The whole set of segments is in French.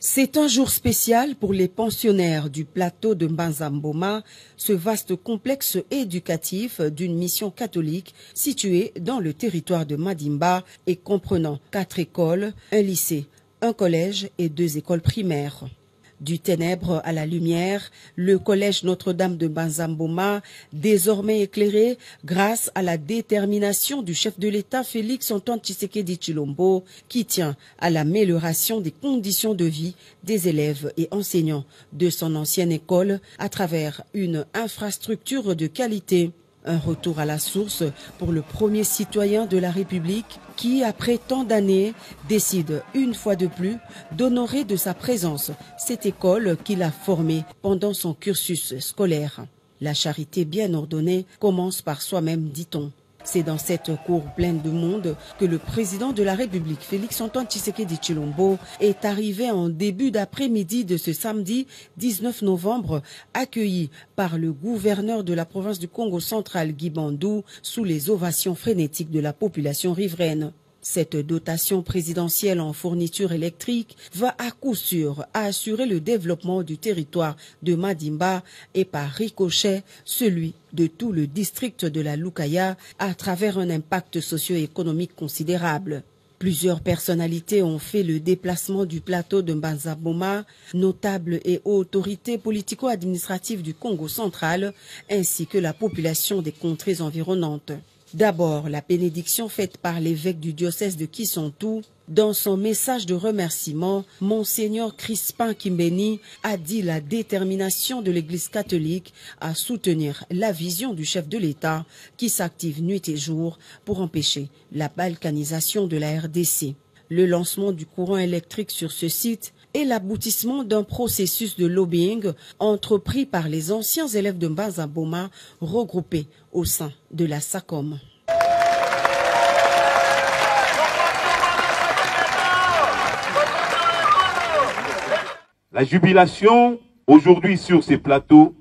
C'est un jour spécial pour les pensionnaires du plateau de Mbanza-Mboma, ce vaste complexe éducatif d'une mission catholique situé dans le territoire de Madimba et comprenant 4 écoles, un lycée, un collège et 2 écoles primaires. Du ténèbre à la lumière, le collège Notre-Dame de Mbanza-Mboma, désormais éclairé grâce à la détermination du chef de l'État Félix-Antoine Tshisekedi Tshilombo, qui tient à l'amélioration des conditions de vie des élèves et enseignants de son ancienne école à travers une infrastructure de qualité. Un retour à la source pour le premier citoyen de la République qui, après tant d'années, décide une fois de plus d'honorer de sa présence cette école qu'il a formée pendant son cursus scolaire. La charité bien ordonnée commence par soi-même, dit-on. C'est dans cette cour pleine de monde que le président de la République, Félix-Antoine Tshisekedi Tshilombo, est arrivé en début d'après-midi de ce samedi 19 novembre, accueilli par le gouverneur de la province du Congo central, Guy Bandou, sous les ovations frénétiques de la population riveraine. Cette dotation présidentielle en fourniture électrique va à coup sûr assurer le développement du territoire de Madimba et par ricochet celui de tout le district de la Lukaya à travers un impact socio-économique considérable. Plusieurs personnalités ont fait le déplacement du plateau de Mbanza-Mboma, notables et autorités politico-administratives du Congo central, ainsi que la population des contrées environnantes. D'abord, la bénédiction faite par l'évêque du diocèse de Kisontou. Dans son message de remerciement, Monseigneur Crispin Kimbeni a dit la détermination de l'Église catholique à soutenir la vision du chef de l'État qui s'active nuit et jour pour empêcher la balkanisation de la RDC. Le lancement du courant électrique sur ce site est l'aboutissement d'un processus de lobbying entrepris par les anciens élèves de Mbanza-Mboma regroupés au sein de la SACOM. La jubilation aujourd'hui sur ces plateaux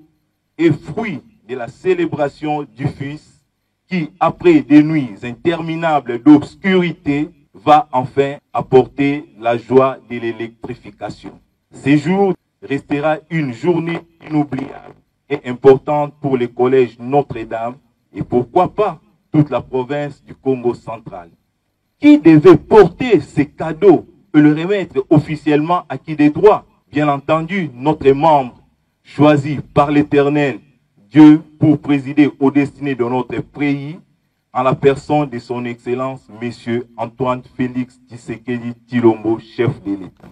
est fruit de la célébration du Fils qui, après des nuits interminables d'obscurité, va enfin apporter la joie de l'électrification. Ce jour restera une journée inoubliable et importante pour le collège Notre-Dame et pourquoi pas toute la province du Congo central. Qui devait porter ces cadeaux et le remettre officiellement à qui des droits? Bien entendu, notre membre choisi par l'Éternel, Dieu, pour présider aux destinées de notre pays, en la personne de son Excellence, M. Antoine Félix Tshisekedi Tshilombo, chef de l'État.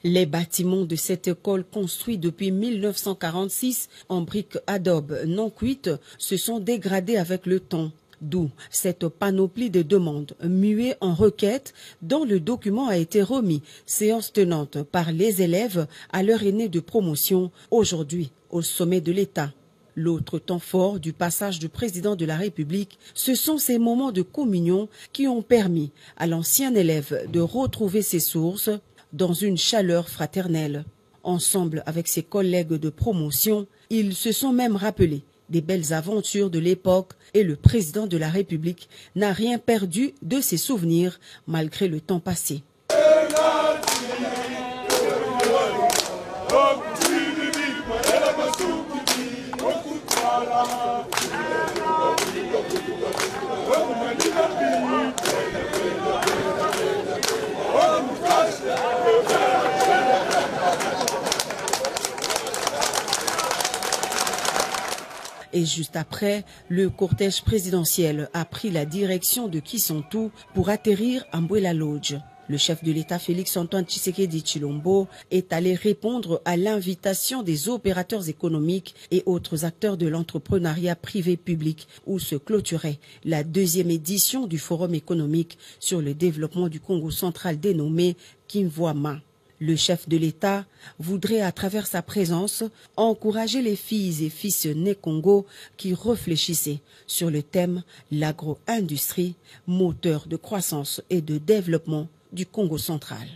Les bâtiments de cette école, construits depuis 1946 en briques adobe non cuites, se sont dégradés avec le temps. D'où cette panoplie de demandes muées en requêtes dont le document a été remis, séance tenante par les élèves à leur aîné de promotion, aujourd'hui au sommet de l'État. L'autre temps fort du passage du président de la République, ce sont ces moments de communion qui ont permis à l'ancien élève de retrouver ses sources dans une chaleur fraternelle. Ensemble avec ses collègues de promotion, ils se sont même rappelés des belles aventures de l'époque et le président de la République n'a rien perdu de ses souvenirs malgré le temps passé. Et juste après, le cortège présidentiel a pris la direction de Kisontou pour atterrir à Mbwela Lodge. Le chef de l'État Félix-Antoine Tshisekedi Tshilombo est allé répondre à l'invitation des opérateurs économiques et autres acteurs de l'entrepreneuriat privé-public où se clôturait la 2e édition du Forum économique sur le développement du Congo central dénommé Kimvwama. Le chef de l'État voudrait, à travers sa présence, encourager les filles et fils nés Congo qui réfléchissaient sur le thème « L'agro-industrie, moteur de croissance et de développement du Congo central ».